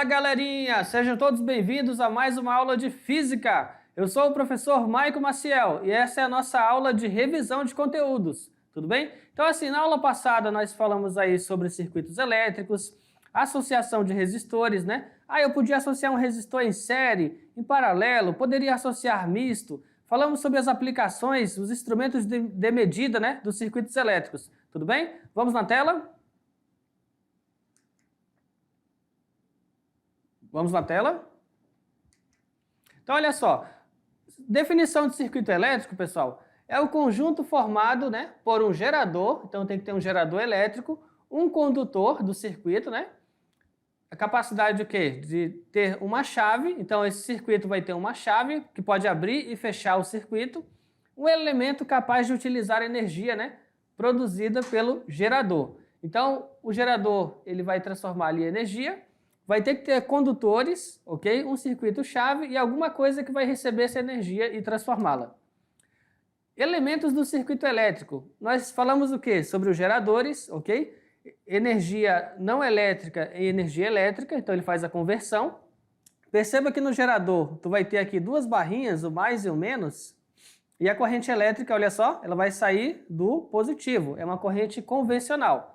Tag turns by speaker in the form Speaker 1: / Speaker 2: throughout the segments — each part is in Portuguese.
Speaker 1: galerinha! Sejam todos bem-vindos a mais uma aula de Física. Eu sou o professor Maico Maciel e essa é a nossa aula de revisão de conteúdos, tudo bem? Então assim, na aula passada nós falamos aí sobre circuitos elétricos, associação de resistores, né? Eu podia associar um resistor em série, em paralelo, poderia associar misto. Falamos sobre as aplicações, os instrumentos de medida, né, dos circuitos elétricos, tudo bem? Vamos na tela? Vamos na tela? Então, olha só. Definição de circuito elétrico, pessoal, é o conjunto formado, né, por um gerador, então tem que ter um gerador elétrico, um condutor do circuito, né? A capacidade de quê? De ter uma chave, então esse circuito vai ter uma chave que pode abrir e fechar o circuito, um elemento capaz de utilizar energia, né, produzida pelo gerador. Então, o gerador ele vai transformar ali energia, vai ter que ter condutores, ok? Um circuito-chave e alguma coisa que vai receber essa energia e transformá-la. Elementos do circuito elétrico. Nós falamos o quê? Sobre os geradores, ok? Energia não elétrica em energia elétrica, então ele faz a conversão. Perceba que no gerador tu vai ter aqui duas barrinhas, o mais e o menos, e a corrente elétrica, olha só, ela vai sair do positivo, é uma corrente convencional.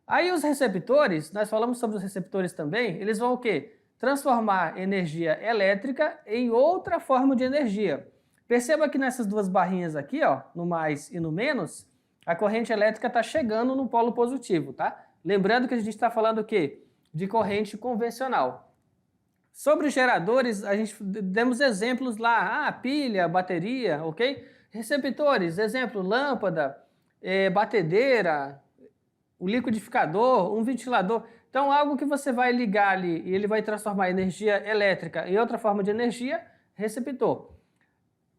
Speaker 1: Aí os receptores, nós falamos sobre os receptores também, eles vão o quê? Transformar energia elétrica em outra forma de energia. Perceba que nessas duas barrinhas aqui, ó, no mais e no menos, a corrente elétrica está chegando no polo positivo, tá? Lembrando que a gente está falando o quê? De corrente convencional. Sobre os geradores, a gente demos exemplos lá, pilha, bateria, ok? Receptores, exemplo, lâmpada, batedeira, o liquidificador, um ventilador. Então, algo que você vai ligar ali e ele vai transformar energia elétrica em outra forma de energia, receptor.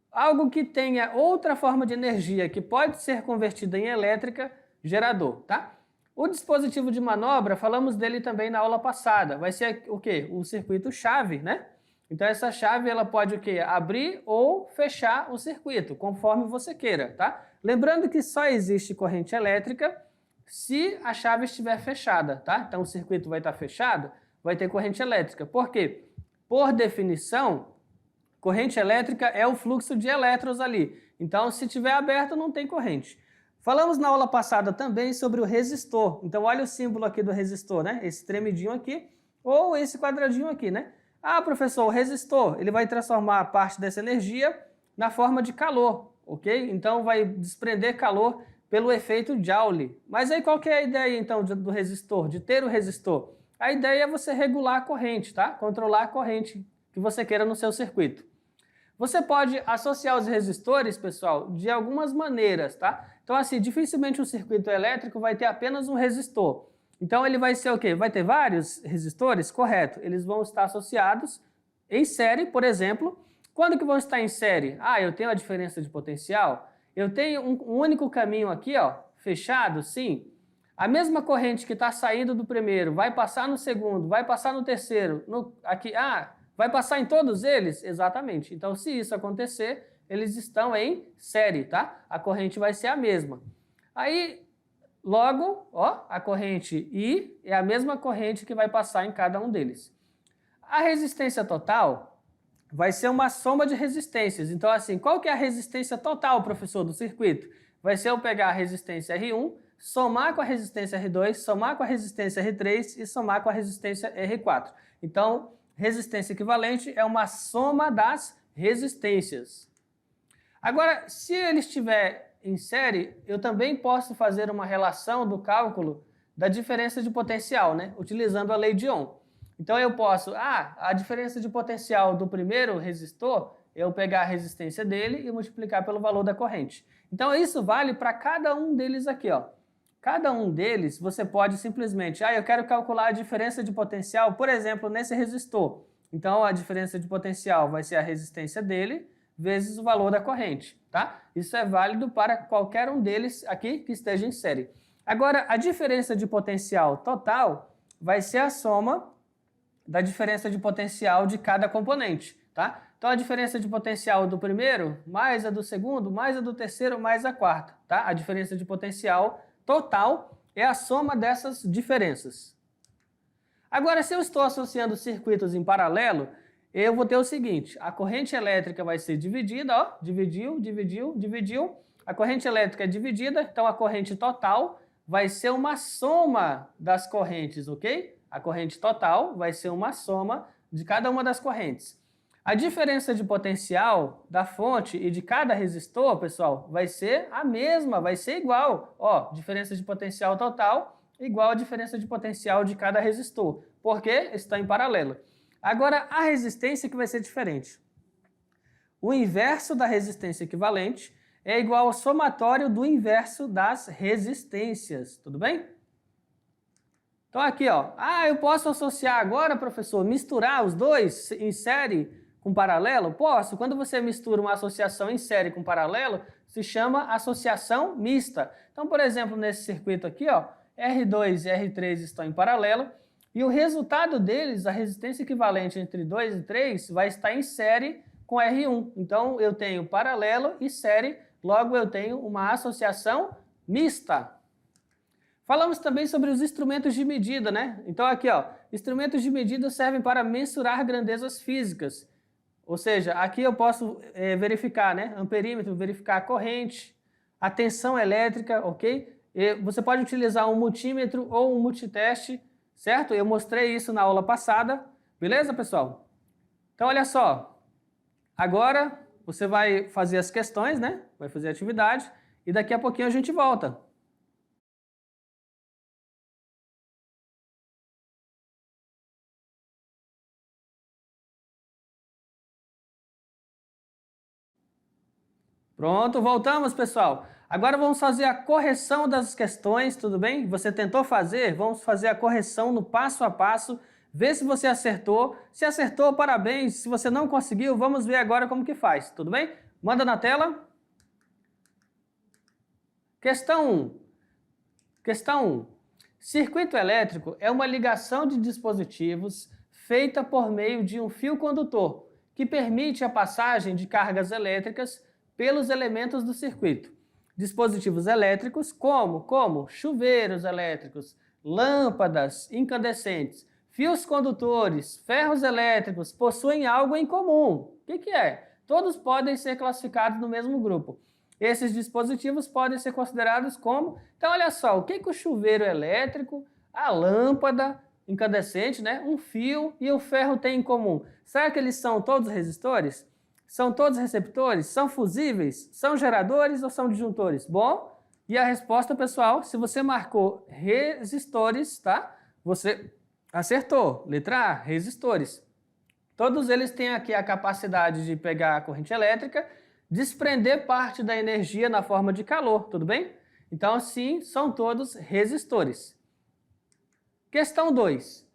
Speaker 1: Algo que tenha outra forma de energia que pode ser convertida em elétrica, gerador, tá? O dispositivo de manobra, falamos dele também na aula passada. Vai ser o quê? O circuito-chave, né? Então, essa chave ela pode o quê? Abrir ou fechar o circuito, conforme você queira, tá? Lembrando que só existe corrente elétrica se a chave estiver fechada, tá? Então o circuito vai estar fechado, vai ter corrente elétrica. Por quê? Por definição, corrente elétrica é o fluxo de elétrons ali. Então se estiver aberto não tem corrente. Falamos na aula passada também sobre o resistor. Então olha o símbolo aqui do resistor, né? Esse tremidinho aqui ou esse quadradinho aqui, né? Professor, o resistor, ele vai transformar parte dessa energia na forma de calor, ok? Então vai desprender calor pelo efeito Joule. Mas aí qual que é a ideia então do resistor, de ter o resistor? A ideia é você regular a corrente, tá? Controlar a corrente que você queira no seu circuito. Você pode associar os resistores, pessoal, de algumas maneiras, tá? Então assim, dificilmente um circuito elétrico vai ter apenas um resistor. Então ele vai ser o quê? Vai ter vários resistores? Correto. Eles vão estar associados em série, por exemplo. Quando que vão estar em série? Eu tenho a diferença de potencial. Eu tenho um único caminho aqui, ó, fechado, sim. A mesma corrente que está saindo do primeiro vai passar no segundo, vai passar no terceiro, aqui, vai passar em todos eles? Exatamente. Então, se isso acontecer, eles estão em série, tá? A corrente vai ser a mesma. Aí, logo, ó, a corrente I é a mesma corrente que vai passar em cada um deles. A resistência total vai ser uma soma de resistências. Então, assim, qual que é a resistência total, professor, do circuito? Vai ser eu pegar a resistência R1, somar com a resistência R2, somar com a resistência R3 e somar com a resistência R4. Então, resistência equivalente é uma soma das resistências. Agora, se ele estiver em série, eu também posso fazer uma relação do cálculo da diferença de potencial, né? Utilizando a lei de Ohm. Então eu posso, a diferença de potencial do primeiro resistor, eu pegar a resistência dele e multiplicar pelo valor da corrente. Então isso vale para cada um deles aqui, ó. Cada um deles você pode simplesmente, eu quero calcular a diferença de potencial, por exemplo, nesse resistor. Então a diferença de potencial vai ser a resistência dele vezes o valor da corrente, tá? Isso é válido para qualquer um deles aqui que esteja em série. Agora, a diferença de potencial total vai ser a soma da diferença de potencial de cada componente, tá? Então a diferença de potencial do primeiro, mais a do segundo, mais a do terceiro, mais a quarta, tá? A diferença de potencial total é a soma dessas diferenças. Agora, se eu estou associando circuitos em paralelo, eu vou ter o seguinte, a corrente elétrica vai ser dividida, ó, dividiu, dividiu, dividiu, a corrente elétrica é dividida, então a corrente total vai ser uma soma das correntes, ok? A corrente total vai ser uma soma de cada uma das correntes. A diferença de potencial da fonte e de cada resistor, pessoal, vai ser a mesma, vai ser igual. Ó, diferença de potencial total igual a diferença de potencial de cada resistor, porque está em paralelo. Agora, a resistência que vai ser diferente. O inverso da resistência equivalente é igual ao somatório do inverso das resistências, tudo bem? Então aqui, ó, eu posso associar agora, professor, misturar os dois em série com paralelo? Posso. Quando você mistura uma associação em série com paralelo, se chama associação mista. Então, por exemplo, nesse circuito aqui, ó, R2 e R3 estão em paralelo, e o resultado deles, a resistência equivalente entre 2 e 3, vai estar em série com R1. Então, eu tenho paralelo e série, logo eu tenho uma associação mista. Falamos também sobre os instrumentos de medida, né? Então aqui, ó, instrumentos de medida servem para mensurar grandezas físicas. Ou seja, aqui eu posso verificar, né? Amperímetro, verificar a corrente, a tensão elétrica, ok? Você pode utilizar um multímetro ou um multiteste, certo? Eu mostrei isso na aula passada, beleza, pessoal? Então, olha só. Agora você vai fazer as questões, né? Vai fazer a atividade e daqui a pouquinho a gente volta. Pronto, voltamos, pessoal. Agora vamos fazer a correção das questões, tudo bem? Você tentou fazer? Vamos fazer a correção no passo a passo, ver se você acertou. Se acertou, parabéns. Se você não conseguiu, vamos ver agora como que faz, tudo bem? Manda na tela. Questão 1. Questão 1. Circuito elétrico é uma ligação de dispositivos feita por meio de um fio condutor, que permite a passagem de cargas elétricas pelos elementos do circuito. Dispositivos elétricos como chuveiros elétricos, lâmpadas incandescentes, fios condutores, ferros elétricos possuem algo em comum. O que é? Todos podem ser classificados no mesmo grupo. Esses dispositivos podem ser considerados como... Então, olha só, o que o chuveiro elétrico, a lâmpada incandescente, né, um fio e o ferro têm em comum? Será que eles são todos resistores? São todos receptores? São fusíveis? São geradores ou são disjuntores? Bom, e a resposta, pessoal, se você marcou resistores, tá? Você acertou. Letra A, resistores. Todos eles têm aqui a capacidade de pegar a corrente elétrica, desprender parte da energia na forma de calor, tudo bem? Então, sim, são todos resistores. Questão 2.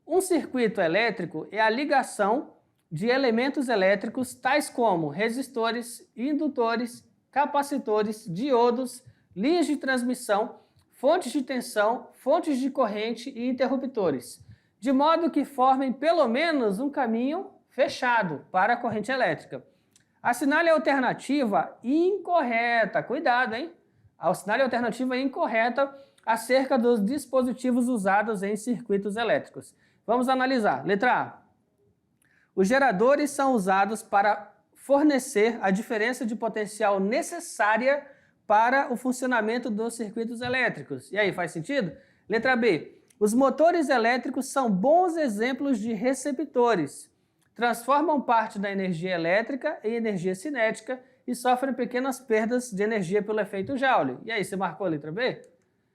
Speaker 1: Um circuito elétrico é a ligação de elementos elétricos tais como resistores, indutores, capacitores, diodos, linhas de transmissão, fontes de tensão, fontes de corrente e interruptores, de modo que formem pelo menos um caminho fechado para a corrente elétrica. Assinale a alternativa incorreta. Cuidado, hein? Assinale a alternativa incorreta acerca dos dispositivos usados em circuitos elétricos. Vamos analisar. Letra A. Os geradores são usados para fornecer a diferença de potencial necessária para o funcionamento dos circuitos elétricos. E aí, faz sentido? Letra B. Os motores elétricos são bons exemplos de receptores. Transformam parte da energia elétrica em energia cinética e sofrem pequenas perdas de energia pelo efeito Joule. E aí, você marcou a letra B?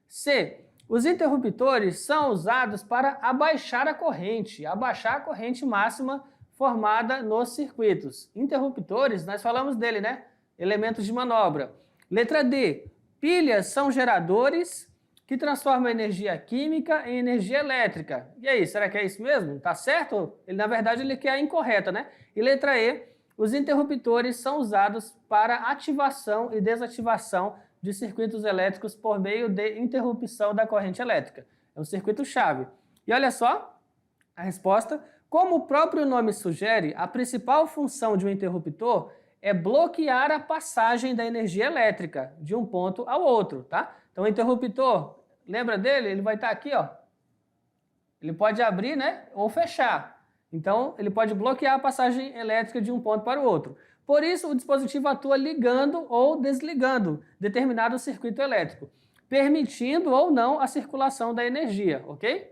Speaker 1: C. Os interruptores são usados para abaixar a corrente máxima formada nos circuitos. Interruptores, nós falamos dele, né? Elementos de manobra. Letra D. Pilhas são geradores que transformam energia química em energia elétrica. E aí, será que é isso mesmo? Tá certo? Na verdade, ele quer a incorreta, né? E letra E. Os interruptores são usados para ativação e desativação de circuitos elétricos por meio de interrupção da corrente elétrica. É um circuito-chave. E olha só a resposta. Como o próprio nome sugere, a principal função de um interruptor é bloquear a passagem da energia elétrica de um ponto ao outro, tá? Então, o interruptor, lembra dele? Ele vai estar aqui, ó. Ele pode abrir, né, ou fechar. Então, ele pode bloquear a passagem elétrica de um ponto para o outro. Por isso, o dispositivo atua ligando ou desligando determinado circuito elétrico, permitindo ou não a circulação da energia, ok?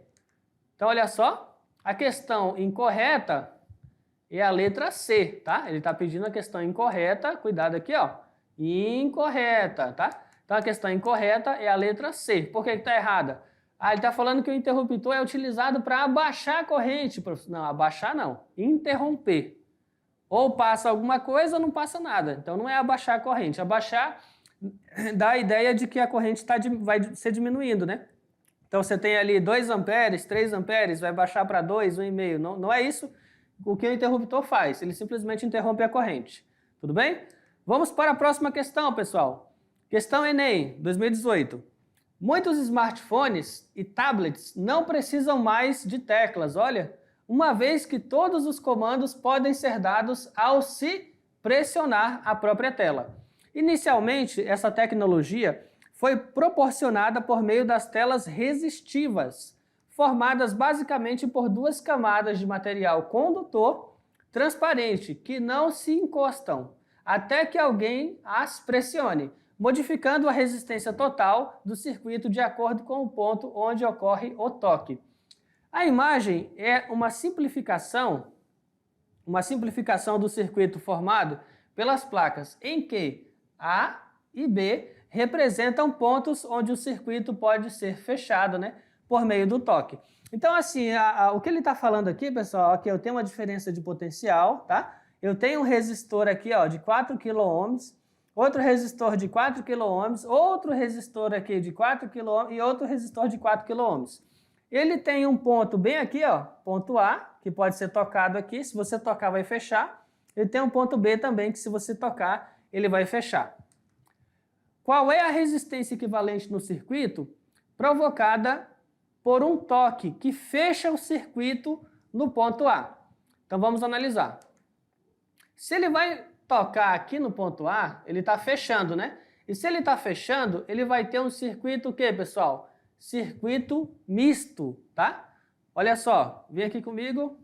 Speaker 1: Então, olha só, a questão incorreta é a letra C, tá? Ele está pedindo a questão incorreta, cuidado aqui, ó, incorreta, tá? Então, a questão incorreta é a letra C. Por que está errada? Ah, ele está falando que o interruptor é utilizado para abaixar a corrente, professor. Não, abaixar não, interromper. Ou passa alguma coisa ou não passa nada. Então não é abaixar a corrente. Abaixar dá a ideia de que a corrente vai ser diminuindo, né? Então você tem ali 2 amperes, 3 amperes, vai baixar para 2, 1,5. Não é isso o que o interruptor faz. Ele simplesmente interrompe a corrente. Tudo bem? Vamos para a próxima questão, pessoal. Questão Enem, 2018. Muitos smartphones e tablets não precisam mais de teclas, olha, uma vez que todos os comandos podem ser dados ao se pressionar a própria tela. Inicialmente, essa tecnologia foi proporcionada por meio das telas resistivas, formadas basicamente por 2 camadas de material condutor transparente que não se encostam, até que alguém as pressione, modificando a resistência total do circuito de acordo com o ponto onde ocorre o toque. A imagem é uma simplificação do circuito formado pelas placas em que A e B representam pontos onde o circuito pode ser fechado, né, por meio do toque. Então, assim, o que ele está falando aqui, pessoal, é que eu tenho uma diferença de potencial, tá? Eu tenho um resistor aqui, ó, de 4 kΩ, outro resistor de 4 kΩ, outro resistor aqui de 4 kΩ e outro resistor de 4 kΩ. Ele tem um ponto bem aqui, ó, ponto A, que pode ser tocado aqui, se você tocar vai fechar. Ele tem um ponto B também, que se você tocar, ele vai fechar. Qual é a resistência equivalente no circuito? Provocada por um toque que fecha o circuito no ponto A. Então vamos analisar. Se ele vai tocar aqui no ponto A, ele está fechando, né? E se ele está fechando, ele vai ter um circuito o quê, pessoal? Circuito misto, tá? Olha só, vem aqui comigo,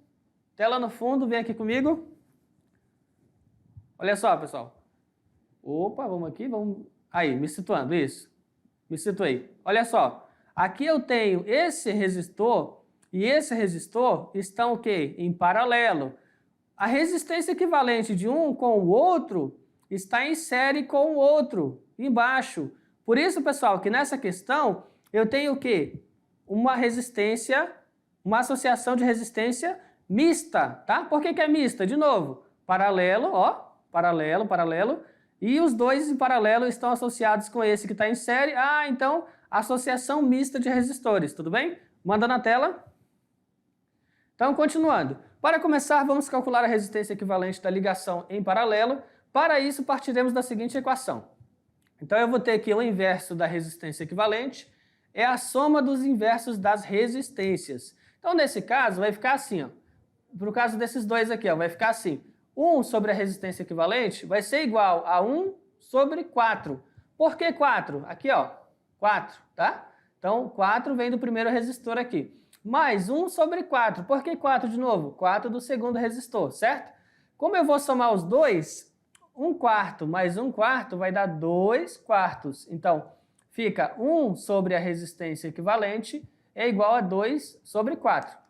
Speaker 1: tela no fundo, vem aqui comigo. Olha só, pessoal. Opa, vamos aqui, vamos... Aí, me situando, isso. Me situei. Olha só, aqui eu tenho esse resistor e esse resistor estão o quê? Em paralelo. A resistência equivalente de um com o outro está em série com o outro, embaixo. Por isso, pessoal, que nessa questão eu tenho o quê? Uma resistência, uma associação de resistência mista, tá? Por que é mista? De novo, paralelo, ó, paralelo, paralelo, e os dois em paralelo estão associados com esse que está em série. Ah, então, associação mista de resistores, tudo bem? Manda na tela. Então, continuando. Para começar, vamos calcular a resistência equivalente da ligação em paralelo. Para isso, partiremos da seguinte equação. Então, eu vou ter aqui o inverso da resistência equivalente, é a soma dos inversos das resistências. Então, nesse caso, vai ficar assim, ó. Pro caso desses dois aqui, ó, vai ficar assim. 1 sobre a resistência equivalente vai ser igual a 1 sobre 4. Por que 4? Aqui, ó, 4, tá? Então, 4 vem do primeiro resistor aqui. Mais 1 sobre 4. Por que 4 de novo? 4 do segundo resistor, certo? Como eu vou somar os dois, 1/4 mais 1/4 vai dar 2/4. Então, fica 1 sobre a resistência equivalente é igual a 2 sobre 4.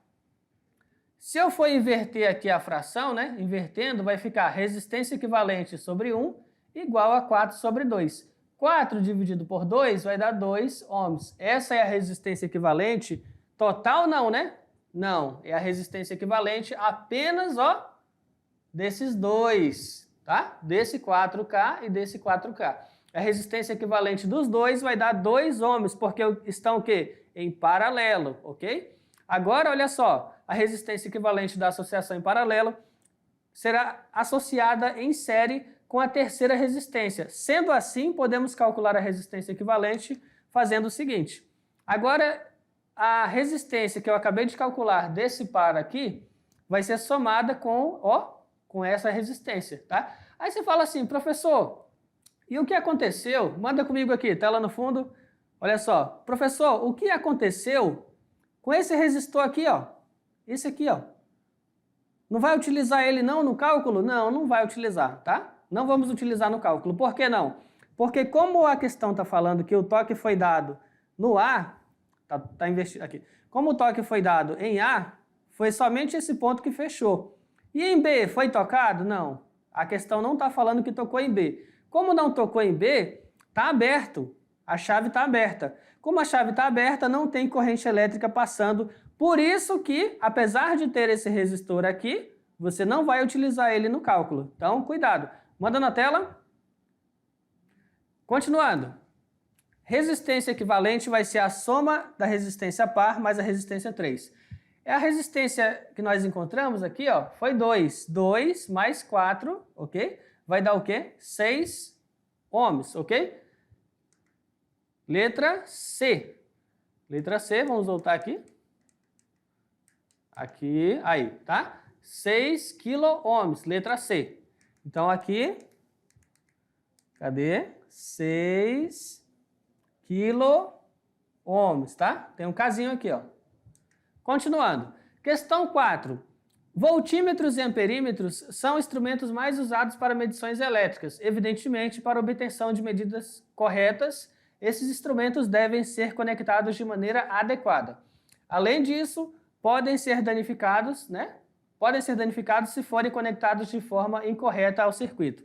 Speaker 1: Se eu for inverter aqui a fração, né? Invertendo, vai ficar resistência equivalente sobre 1 igual a 4 sobre 2. 4 dividido por 2 vai dar 2 ohms. Essa é a resistência equivalente total não, né? Não, é a resistência equivalente apenas, ó, desses dois, tá? Desse 4K e desse 4K. A resistência equivalente dos dois vai dar 2 ohms, porque estão o quê? Em paralelo, ok? Agora, olha só, a resistência equivalente da associação em paralelo será associada em série com a terceira resistência. Sendo assim, podemos calcular a resistência equivalente fazendo o seguinte. Agora, a resistência que eu acabei de calcular desse par aqui vai ser somada com essa resistência, tá? Aí você fala assim, professor, e o que aconteceu? Manda comigo aqui, tela no fundo. Olha só, professor, o que aconteceu Com esse resistor aqui, ó, esse aqui, ó, não vai utilizar ele não no cálculo? Não, não vai utilizar, tá? Não vamos utilizar no cálculo. Por que não? Porque como a questão está falando que o toque foi dado no A, tá investido aqui. Como o toque foi dado em A, foi somente esse ponto que fechou. E em B, foi tocado? Não. A questão não está falando que tocou em B. Como não tocou em B, está aberto. A chave está aberta. Como a chave está aberta, não tem corrente elétrica passando. Por isso que, apesar de ter esse resistor aqui, você não vai utilizar ele no cálculo. Então, cuidado. Manda na tela. Continuando. Resistência equivalente vai ser a soma da resistência par mais a resistência 3. A resistência que nós encontramos aqui, ó, foi 2. 2 mais 4, ok? Vai dar o quê? 6 ohms, ok? Letra C. Letra C, vamos voltar aqui. Aqui, aí, tá? 6 quilo-ohms, letra C. Então aqui, cadê? 6 quilo-ohms, tá? Tem um casinho aqui, ó. Continuando. Questão 4. Voltímetros e amperímetros são instrumentos mais usados para medições elétricas. Evidentemente, para obtenção de medidas corretas, esses instrumentos devem ser conectados de maneira adequada. Além disso, podem ser danificados, né? Podem ser danificados se forem conectados de forma incorreta ao circuito.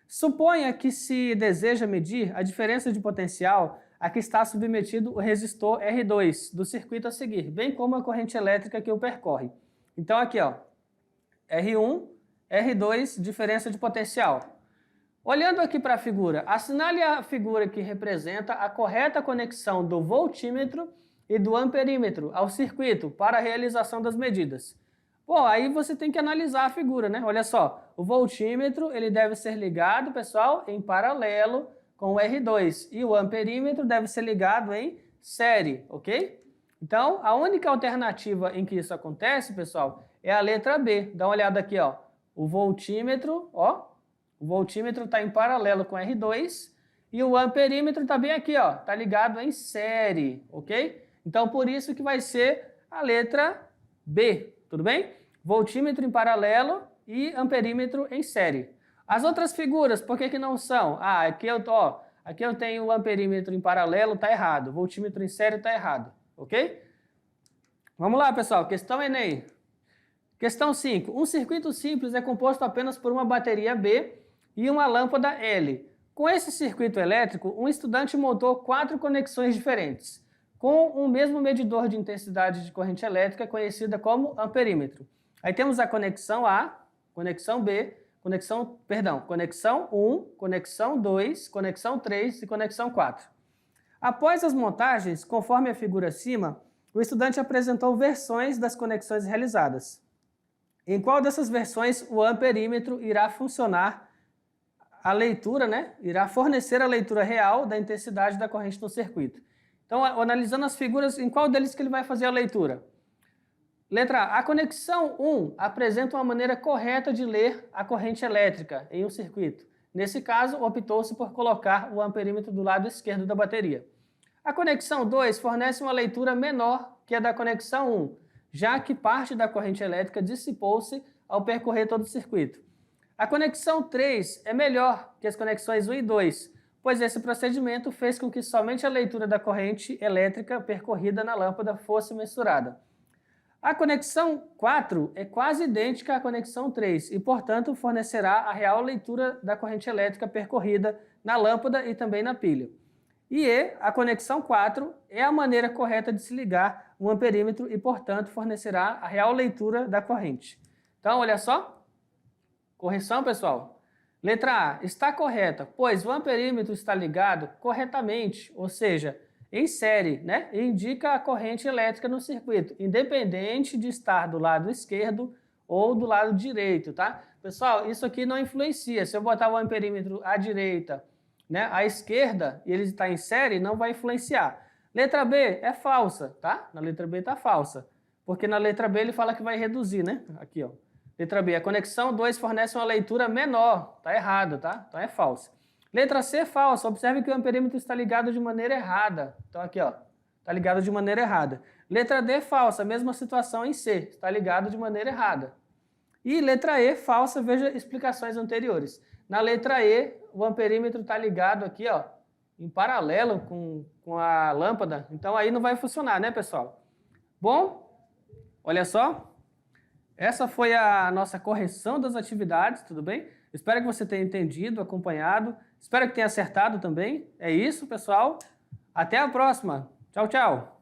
Speaker 1: Suponha que se deseja medir a diferença de potencial a que está submetido o resistor R2 do circuito a seguir, bem como a corrente elétrica que o percorre. Então aqui, ó, R1, R2, diferença de potencial. Olhando aqui para a figura, assinale a figura que representa a correta conexão do voltímetro e do amperímetro ao circuito para a realização das medidas. Bom, aí você tem que analisar a figura, né? Olha só, o voltímetro ele deve ser ligado, pessoal, em paralelo com o R2 e o amperímetro deve ser ligado em série, ok? Então, a única alternativa em que isso acontece, pessoal, é a letra B. Dá uma olhada aqui, ó. O voltímetro está em paralelo com R2 e o amperímetro está bem aqui, ó. Está ligado em série, ok? Então, por isso que vai ser a letra B, tudo bem? Voltímetro em paralelo e amperímetro em série. As outras figuras, por que não são? Ah, aqui eu tenho o amperímetro em paralelo, está errado. Voltímetro em série está errado, ok? Vamos lá, pessoal. Questão Enem. Questão 5. Um circuito simples é composto apenas por uma bateria B e uma lâmpada L. Com esse circuito elétrico, um estudante montou 4 conexões diferentes, com o mesmo medidor de intensidade de corrente elétrica, conhecida como amperímetro. Aí temos a conexão A, conexão B, conexão 1, conexão 2, conexão 3 e conexão 4. Após as montagens, conforme a figura acima, o estudante apresentou versões das conexões realizadas. Em qual dessas versões o amperímetro irá funcionar a leitura, né? Irá fornecer a leitura real da intensidade da corrente no circuito. Então, analisando as figuras, em qual deles que ele vai fazer a leitura? Letra A. A conexão 1 apresenta uma maneira correta de ler a corrente elétrica em um circuito. Nesse caso, optou-se por colocar o amperímetro do lado esquerdo da bateria. A conexão 2 fornece uma leitura menor que a da conexão 1, já que parte da corrente elétrica dissipou-se ao percorrer todo o circuito. A conexão 3 é melhor que as conexões 1 e 2, pois esse procedimento fez com que somente a leitura da corrente elétrica percorrida na lâmpada fosse mensurada. A conexão 4 é quase idêntica à conexão 3 e, portanto, fornecerá a real leitura da corrente elétrica percorrida na lâmpada e também na pilha. E a conexão 4 é a maneira correta de se ligar um amperímetro e, portanto, fornecerá a real leitura da corrente. Então, olha só. Correção, pessoal. Letra A. Está correta, pois o amperímetro está ligado corretamente, ou seja, em série, né? E indica a corrente elétrica no circuito, independente de estar do lado esquerdo ou do lado direito, tá? Pessoal, isso aqui não influencia. Se eu botar o amperímetro à direita, né, à esquerda, e ele está em série, não vai influenciar. Letra B é falsa, tá? Na letra B está falsa, porque na letra B ele fala que vai reduzir, né? Aqui, ó. Letra B, a conexão 2 fornece uma leitura menor. Tá errado, tá? Então é falsa. Letra C, falsa. Observe que o amperímetro está ligado de maneira errada. Então aqui, ó, está ligado de maneira errada. Letra D, falsa, mesma situação em C, está ligado de maneira errada. E letra E, falsa, veja explicações anteriores. Na letra E, o amperímetro está ligado aqui, ó, em paralelo com a lâmpada, então aí não vai funcionar, né, pessoal? Bom, olha só, essa foi a nossa correção das atividades, tudo bem? Espero que você tenha entendido, acompanhado, espero que tenha acertado também. É isso, pessoal. Até a próxima. Tchau, tchau.